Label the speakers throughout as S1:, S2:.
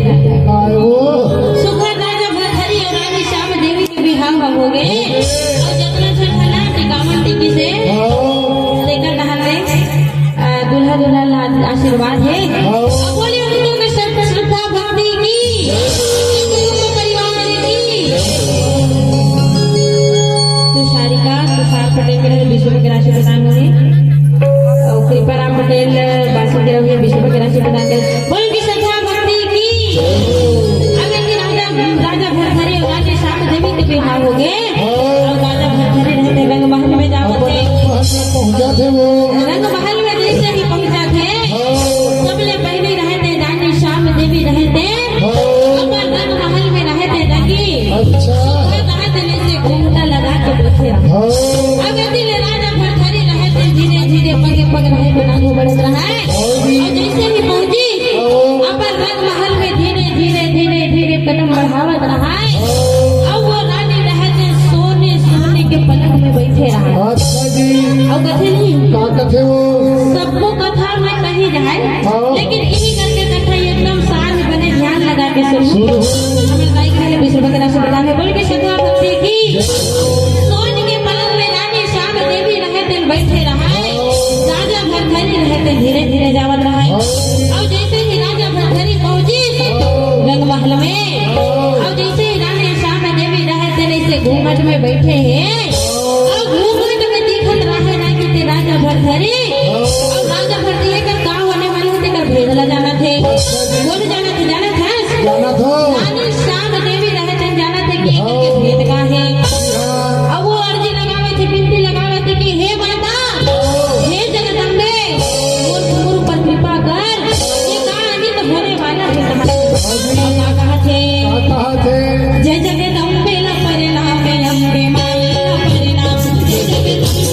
S1: सुखद राजा भरथरी और रानी श्याम देवी के बिहार हो गए और जतना छठला टिकावन टिकी से लेकर नहाते दूल्हा दुल्हन आशीर्वाद है। बोलिए उनको के श्रद्धा भक्ति की परिवार की तुषारिका तुषार पटेल के विश्व के राशि प्रदान हुए और कृपाराम पटेल वासुदेव के विश्व के राशि प्रदान कर बोल की श्रद्धा भक्ति की। अब इनके राजा भरथरी और रानी श्याम देवी के विवाह हो गए और राजा भरथरी रहते रंग महल में जावत थे वो रंग महल में जैसे ही पहुंचा थे सबले पहले रहते रानी श्याम देवी रहते अपन रंग महल में रहते लगी घूमता लगा के बैठे। अब दिल राजा भरथरी रहते धीरे धीरे पगे पग रहे बिना बढ़त रहा है और जैसे ही पहुंची अपन रंग महल में धीरे धीरे धीरे धीरे कदम बढ़ावत रहा है और वो रानी रहते सोने सोने के पलंग में बैठे रहा और कथे नहीं सबको कथा में कही जाए लेकिन इन्हीं करके कथा एकदम साथ बने ध्यान लगा के सुनो हमें गाय के विश्व के राशि प्रदान है बोल के श्रद्धा भक्ति की। सोने के पलंग में रानी श्याम देवी रहते बैठे रहा है राजा भरथरी रहते धीरे धीरे जावत रहा है और जैसे ही राजा भरथरी पहुंची रंग महल में और जैसे ही रानी श्याम देवी रहते ऐसे घूंघट में बैठे हैं और घूंघट में दिखत रहे ना कि राजा भरथरी और राजा भरथरी का काम होने वाले थे का भेद ला जाना थे बोल जाना थे रानी श्याम देवी रहते जाना थे कि इनके भेद का है अब वो अर्जी लगावे थे बिनती लगावे थे कि हे माता हे जगदम्बे मोर पर कृपा कर ये कहानी तो होने वाला है कहा थे जय जगदम्बे ला परिणाम अम्बे माई ला परिणाम जय जगदम्बे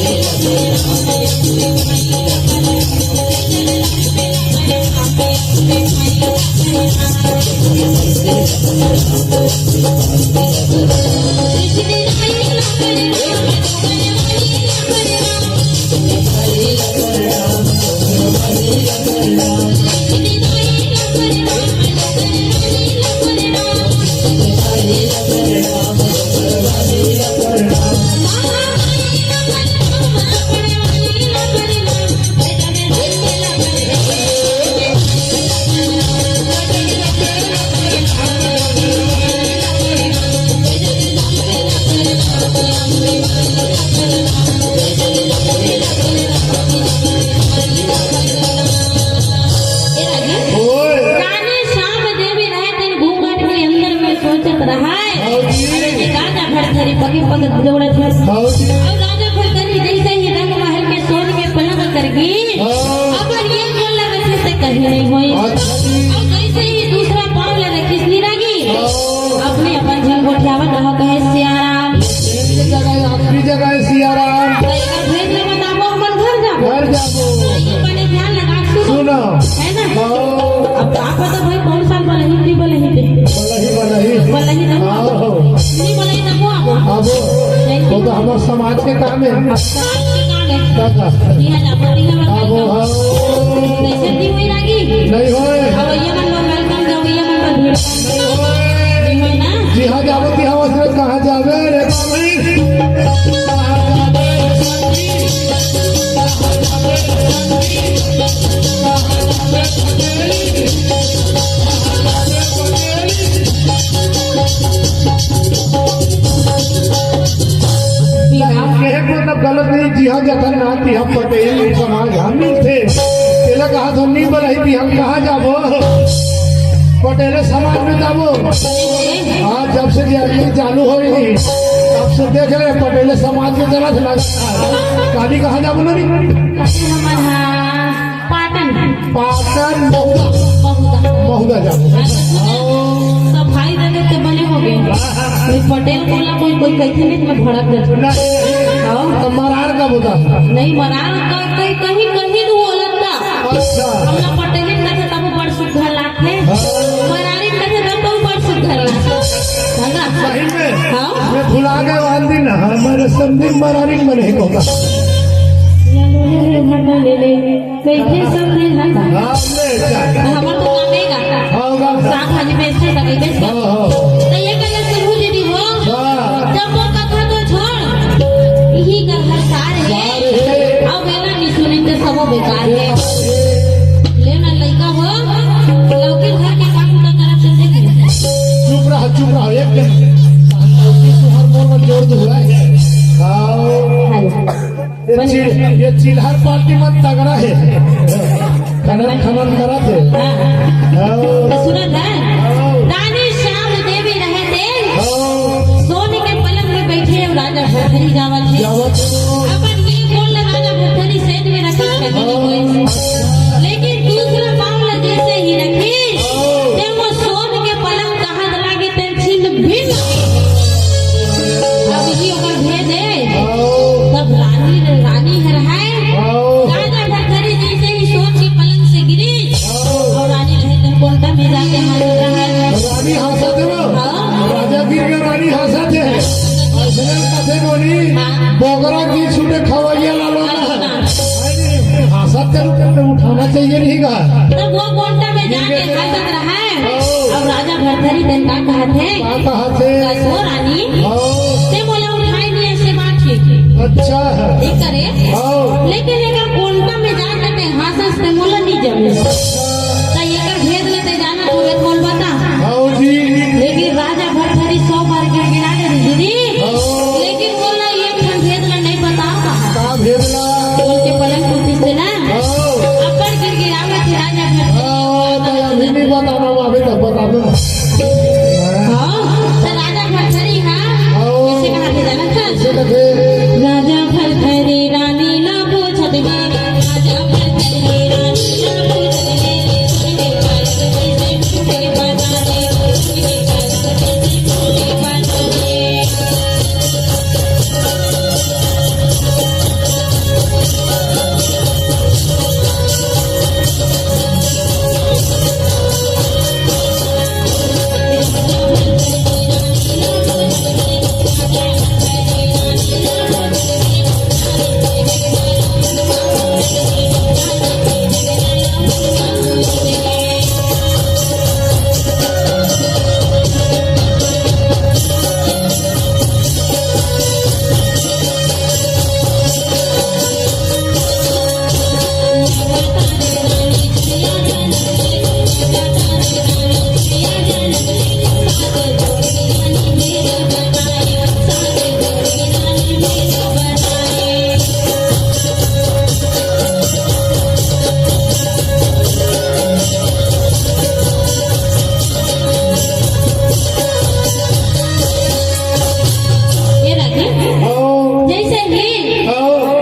S1: पगे पग दौड़त है और राजा भरथरी जैसे ही रंग महल के सोने के पलंग करगी अब ये बोल लगे से कहीं नहीं हुई और जैसे ही दूसरा पांव लगे किसनी लगी अपने अपन झंग उठावत रहा कहे सियाराम
S2: अपनी जगह सियाराम
S1: भेज ले बताओ अपन घर जाओ ये बने ध्यान लगा
S2: सुनो
S1: है ना अब आप तो भाई कौन साल वाला हिंदी बोले हिंदी नहीं बोले
S2: अब वो तो हमारे समाज के काम है नहीं हो जी हाँ जाओ कहाँ जावे रे मतलब गलत नहीं जी हाँ जखन नाती हम पटेल समाज हम थे तेरा कहा तो नहीं बोलाई थी हम कहाँ जाबो पटेल समाज में जाबो हाँ जब से चालू हो रही तब से देख रहे पटेल समाज के जरा कहानी कहाँ जाबो ना पाटन बहुदा जाबो
S1: भाई देने के बने हो गए पटेल बोला कोई कैसे नहीं मैं भड़क जाता
S2: तो मरार का बोला
S1: नहीं मरार कहीं कहीं कहीं बोलता हमला पटेल कहते तब बड़ सुधर लाते मरारी कहते तब बड़ सुधर लाते
S2: सही में मैं भुला गए वाल दिन हमारे समझी मरारी बने होगा
S1: कैसे समझे हमारा तो काम नहीं गाता साथ हाजी में
S2: चिल्हर पार्टी मत तगड़ा है खनन खनन करा थे
S1: तो सुनत है रानी श्याम देवी रहे थे सोने के पलंग में बैठे राजा भरथरी जावत थे अपन ये बोल राजा भरथरी सेठ में रखी कहीं नहीं हुए लेकिन दूसरा मामला जैसे ही रखी ते वो सोने के पलंग कहाँ लागे ते छिन भिन अब ही ओकर भेद है तब रानी है राजा भरथरी जैसे ही सोच के पलंग से गिरी और रानी रहे तो कोंटा में जाके हाजिर रहा
S2: रानी हंसा थे राजा गिर के रानी हंसा थे असलन कथे बोली बोगरा की छूटे खवाइया लालो हंसा थे उठाना चाहिए नहीं का
S1: तब वो कोंटा में जाके हाजिर रहा अब राजा भरथरी दिन का कहा थे सो रानी ते बोले उठाई नहीं ऐसे बात ठीक
S2: अच्छा है
S1: ठीक करे लेकिन अगर कोंटा में जाकर के हंसस ते मोला नहीं जमे तो ये कर भेद लेते जाना तो वे कौन बता
S2: आओ जी
S1: लेकिन राजा भरथरी 100 बार गिड़गिड़ा दे दीदी लेकिन बोला ये भेद ला नहीं बताओ
S2: का भेदला
S1: बोल के पलंग टूटी से ना अपन गिड़गिड़ावे थे राजा भरथरी
S2: अभी नहीं बताना अभी तक बता दो
S1: तो राजा भरथरी कैसे कहा थे जाना था राजा भरथरी रानी ना पूछत गे राजा भरथरी रानी ना पूछत गे मेरे पास कैसे छूटे बजाने मेरे पास कैसे छूटे बजाने जैसे ही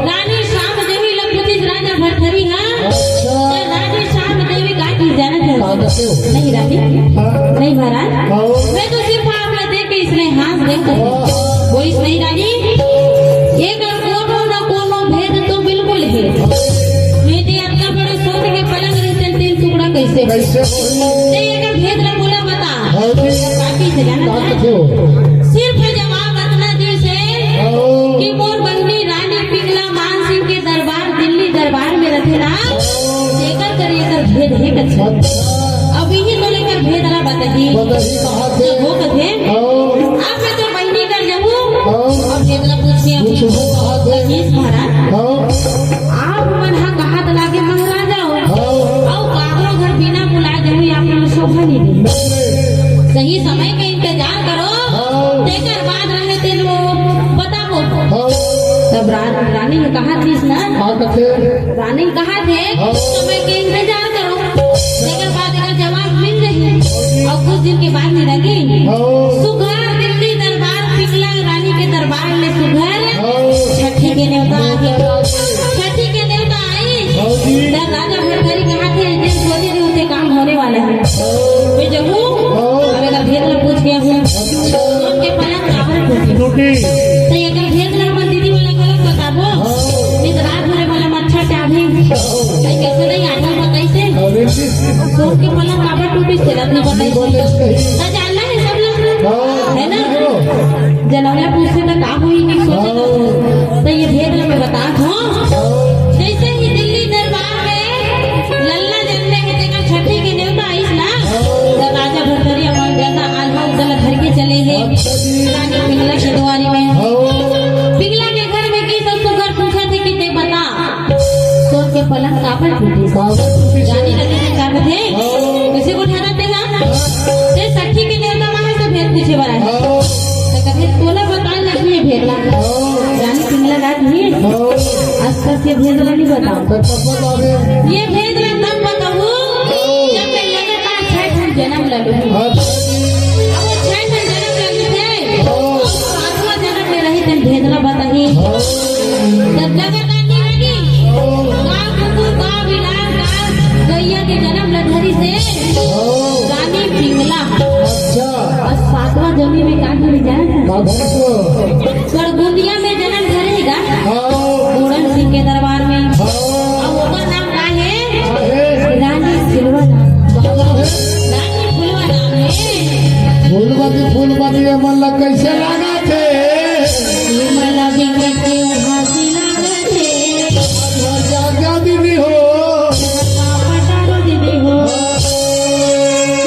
S1: रानी श्याम देवी लखपति राजा भरथरी रानी श्याम देवी का की जाना था नहीं रानी नहीं महाराज मैं तो सिर्फ आपने देख के इसने हाथ देख वो इस नहीं रानी एक कोनो न कोनो भेद तो बिल्कुल है मेरे अपना बड़े सोने के पलंग रहते 3 टुकड़ा कैसे एक भेद ला बोला बता बाकी से जाना सिर्फ जवाब इतना जैसे कि मोर बंदी रानी पिंगला मान सिंह के दरबार दिल्ली दरबार में रखे ना लेकर कर ये कर भेद है कच्छा अब यही तो लेकर भेद ला बताही वो कथे आप मैं तो बहनी कर जाऊं और भेद ला पूछिए अभी महाराज आप मन हा कहा तो लागे महाराजा हो और कागरो घर बिना बुला जाऊं आप लोग शोभा नहीं दे सही समय का इंतजार करो देकर बाद रहे दिन वो बताओ तब रानी ने कहा थी ना रानी कहा थे समय के इंतजार करो देकर बाद अगर जवाब मिल रही और कुछ दिन के बाद में लगी सुघर दिल्ली दरबार पिघला रानी के दरबार में सुघर छठी के न्योता छठी के न्योता आई तब राजा भरथरी कहा थे जिस सोचे थे उसे काम होने वाला है मैं जब अगर भेद ला पूछ गया हूँ उनके पलंग काबर टूटी तो ये अगर भेद ला मन दीदी वाला गलत बताबो नहीं तो रात भरे वाला मच्छर चाभी कैसे नहीं आता बताइए तो उनके पलंग काबर टूटी से रात में बताइए ना जानना है सब लोग है ना जनवरिया पूछते तो काम हुई नहीं सोचे तो ये भेद ला मैं बता दूं जैसे ही दिल्ली दरबार में लल्ला जनने के देखा छठी की न्योता आई ना राजा भरथरी अमर ज्यादा आल्हा उदल घर के चले हैं रानी पिंगला के द्वारी में पिंगला के घर में की सबको घर पूछा थे कि ते बता तो के पलंग कापर टूटी जानी लगी थे क्या थे किसी को ठहरा देगा ते सखी के न्योता वहां से भेद पूछे वाला है तो कभी तोला बता लगी है भेदला रानी पिंगला रात ही अस्तर से ये भेद नहीं बताऊं
S2: तो कब बतावे
S1: ये भेद मैं तब बताऊं जब मैं लगातार 6 ठन जन्म ले लूं
S2: अच्छा जी
S1: अब वो 6 ठन जन्म ले थे और 7वां जन्म में रही तन भेद ना बताही जब लगातार नहीं लगी गांव कुकुर गांव बिलार गांव गैया के जन्म लधरी से गानी पिंगला
S2: अच्छा
S1: और 7वां जन्म में का धरी जाए
S2: का भरसो
S1: गड़गुंदिया में जन्म धरेगा
S2: हाँ
S1: पूरन सिंह के दरबार में
S2: हाँ
S1: और ओकर नाम का है
S2: है
S1: रानी सिलवा नाम
S2: का है
S1: रानी फुलवा नाम है
S2: फूलबादी मन लग कैसे लागा थे
S1: मला बिके के हंसी लागते
S2: क्या दीदी हो
S1: पटारो दीदी हो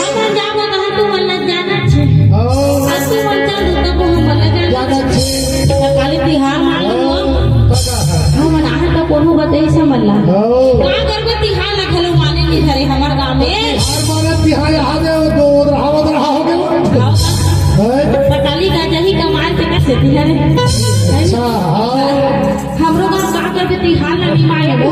S1: हम जाबो कहां तू मला जाना छे आ तू मन चल तब हम मला जाना छे काली तिहार मालूम हो हम ना तो कोनो बताई से मला का करबो तिहार ना खलो माने नहीं धरे हमर गांव में पटाली का जही कमाल के कैसे तिहार हमरो गांव का करबे तिहार ना नहीं माने वो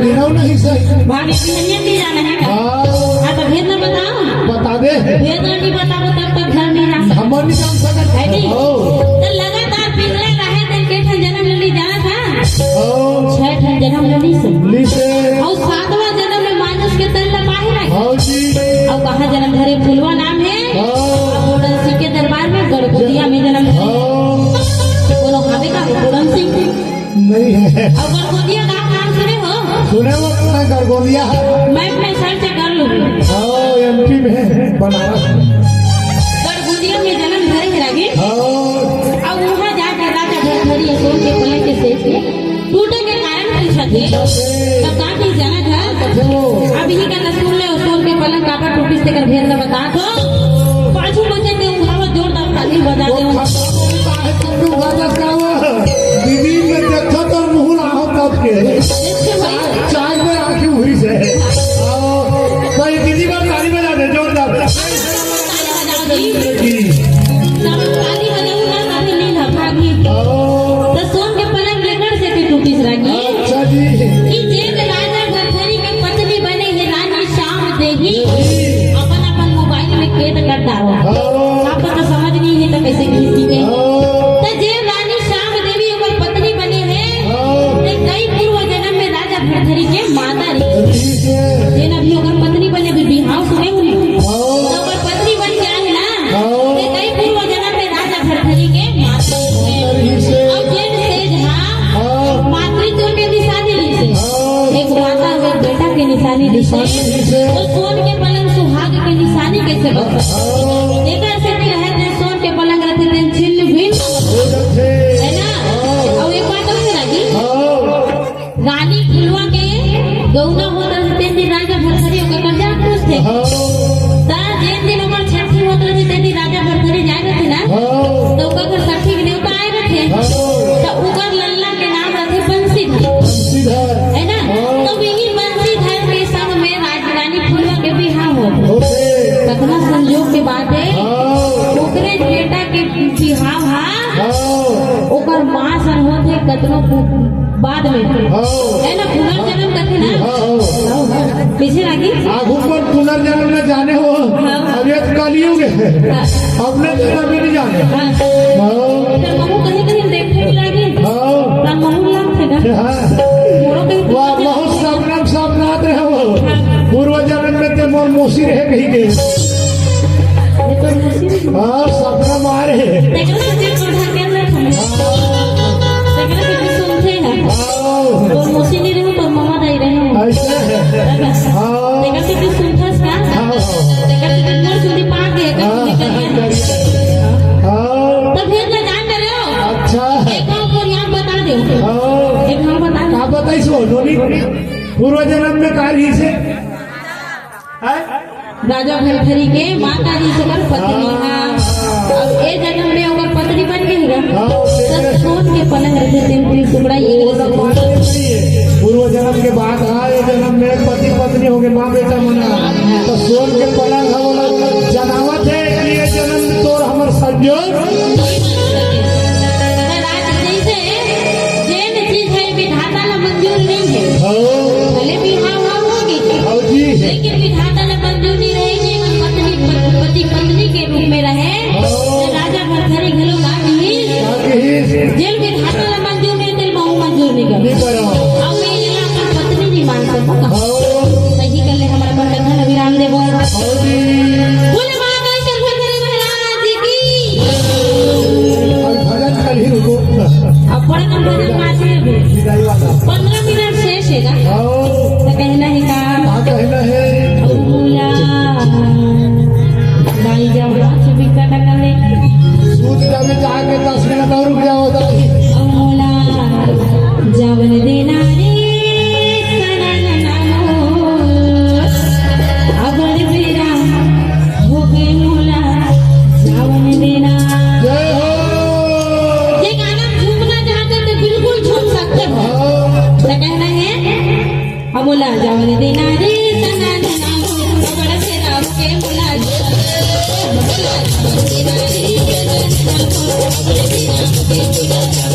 S1: भाभी की नहीं जाना है हां तो भेद ना बताओ
S2: बता दे
S1: भेद नहीं बताओ तब तक घर नहीं जा
S2: हम नहीं जान सकते
S1: है नहीं तो लगातार पिघले रहे दिन के ठन जन्म ले जाना था 6 ठन जन्म ले से और 7वां जन्म में मानुष के तन लपाही रहे और कहाँ जन्म धरे फुलवा नाम है पूरन सिंह के दरबार में गड़गुदिया में जन्म बोलो खावे का पूरन सिंह
S2: नहीं है
S1: और गड़गुदिया का नाम सुने हो
S2: सुने वो अपना गड़गोलिया
S1: मैं अपने सर्च कर लूंगी
S2: एमपी में बनारस
S1: गड़गुदिया में जन्म धरे रागी
S2: हाँ
S1: अब वहाँ जाकर राजा भरथरी अशोक के पलंग के शेष के टूटे के कारण पूछा थे तब काफी जाना था अब ही का नसूल ले अशोक के पलंग कापा टूटी से कर भेद न बता दो पाछू बचे थे उठावा जोरदार ताली बजा दे
S2: दीदी में देखो तो मुँह ना हो तब के चाय में आंखें हुई से कहीं दीदी का ताली बजा दे जोरदार
S1: ताली बजाऊ ना ताली नहीं था भागी तो सोन के पलंग लेकर से थी टूटी रागी
S2: अच्छा जी
S1: कि जेठ राजा भरथरी के पत्नी बने है रानी श्याम देवी अपन अपन मोबाइल में कैद कर डालो आपको तो समझ नहीं है तो कैसे खींची है तो जे रानी श्याम देवी ओकर पत्नी बने हैं ते कई पूर्व जन्म में राजा भरथरी के माता रही जे न भी ओकर पत्नी बने भी बिहाव सुने हुई तो ओकर पत्नी बन के आए ना ते कई पूर्व जन्म में राजा भरथरी के माता रही और जेठ से जहां मातृत्व के निशानी ली से एक माता और एक बेटा के निशानी ली से तो सोन के पलंग सुहाग के निशानी कैसे बन एकर से भी रहे थे सोन के पलंग रहते थे छिन्न भिन्न है ना और एक बात और लगी रानी फुलवा के गौना होता थे तीन दिन राजा भरथरी ओकर कब्जा खुश थे ता जिन दिन ओकर छठी होत रही तीन दिन राजा भरथरी जाए रहते ना तो ओकर घर छठी के नेवता आए रहते तो ओकर लल्ला के नाम रखे बंसीधर है ना तो वही बंसीधर के संग में रानी फुलवा के बिहार हो कतना संजोग के बात है ओकरे बेटा के बिहाव हा ओकर मां सन होते कतनो बाद में है ना पुनर्जन्म करते ना पीछे लगी
S2: आगू पर पुनर्जन्म न जाने हो अब ये कलयुग है अपने जन्म में नहीं जाने
S1: तो महू कहीं कहीं देखने भी लगी ना महू लाग थे ना मोरो कहीं
S2: वाह बहुत सबनम सबनाथ है वो पूर्व जन्म में ते मोर मोसी रहे कहीं के
S1: ये तो मुसीबत
S2: हाँ सपना मारे
S1: देखना से कोठा के अंदर देखना से सुनते हैं और मोसी नहीं रहे पर मामा दाई रहे
S2: ऐसे है हाँ
S1: देखा से सुनता का देखा से मोर सुनी पा गए
S2: हाँ
S1: तो फिर ना जान रहे हो
S2: अच्छा
S1: एक और यहाँ बता दे
S2: हाँ
S1: एक हम बता
S2: क्या बताई सो नोनी पूर्व जन्म में कार्य से
S1: राजा भरथरी के माता जी से कर पत्नी अब ए जन्म में ओकर पत्नी बन गई है सब सोच के पलंग रखे तेल टुकड़ा ये
S2: पूर्व जन्म के बाद आए जन्म में पति पत्नी हो गए माँ बेटा मना तो सोन के पलंग हम जनावत है कि ये जन्म तोर हमर संजोग
S1: मंजूर नहीं है भले भी हाँ होगी
S2: जी
S1: लेकिन विधाता ने मंजूर नहीं रहेगी पति पत्नी के रूप में रहे राजा भरथरी घलो गाड़ी जेल विधाता ने मंजूर नहीं दिल बहु मंजूर नहीं कर अब मैं अपन पत्नी नहीं मान सकता सही कर ले हमारा पर कथा विराम देवो बोले महाकाल भरथरी महाराज की अब बड़ा नंबर माचे 15 मिनट शेष है ना तो कहना है का भाई जब हाथ भी कटा कर ले
S2: जाके 10 मिनट और रुक जाओ
S1: अमोला जावन देना रे सनन नामो अबर बेरा हो गए मोला जावन देना
S2: जय हो
S1: ये गाना झूमना चाहते तो बिल्कुल झूम सकते हो तो कहना है अमोला जावन देना रे सनन नामो अबर बेरा हो गए मोला जावन देना रे सनन नामो अबर बेरा हो गए मोला